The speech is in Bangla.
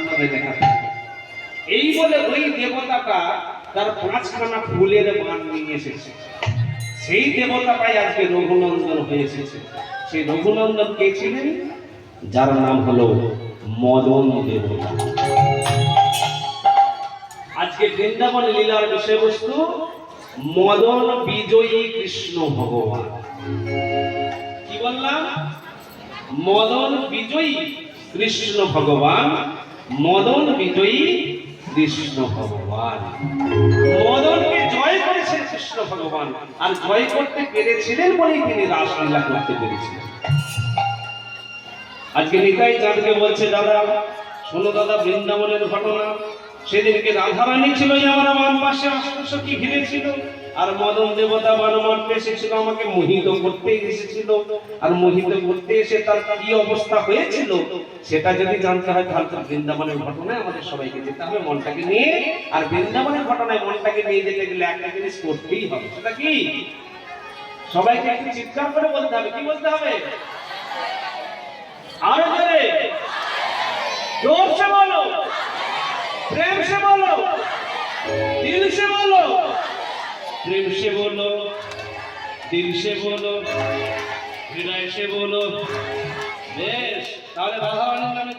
করে দেখাতে। এই বলে ওই দেবতাটা তার 5খানা ফুলের বান নিয়ে এসেছে। সেই দেবতাটাই আজকে রঘুনন্দন হয়ে এসেছে। সেই রঘুনন্দন কে ছিলেন? যার নাম হলো মদন দেবতা। আজকে বৃন্দাবন লীলার বিষয়বস্তু মদন বিজয়ী কৃষ্ণ ভগবান। কি বললাম? মদন বিজয়ী কৃষ্ণ ভগবান, মদন বিজয়ী কৃষ্ণ ভগবান। মদনকে জয় করেছেন কৃষ্ণ ভগবান, আর জয় করতে পেরেছিলেন বলেই তিনি রাসলীলা করতে পেরেছিলেন। আজকে নিতাই চাঁদকে বলছে, দাদা শোনো দাদা, বৃন্দাবনের ঘটনা। সেদিনকে রাধারানী ছিল আমার বাম পাশে, অষ্টসখী ঘিরে ছিল, আর মদন দেবতা বান মারতে এসেছিল, আমাকে মোহিত করতে এসেছিল। আর মোহিত করতে এসে তার কি অবস্থা হয়েছিল সেটা যদি জানতে হয় তাহলে বৃন্দাবনের ঘটনায় আমাদের সবাইকে যেতে হবে মনটাকে নিয়ে। আর বৃন্দাবনের ঘটনায় মনটাকে নিয়ে যেতে গেলে একটা জিনিস করতেই হবে। সেটা কি? সবাইকে একটু চিৎকার করে বলতে হবে। কি বলতে হবে? আরো জোরে, जोर से बोलो, प्रेम से बोलो, दिल से बोलो, प्रेम से बोलो, दिल से बोलो, हृदय से बोलो। बेश, ताहले राधा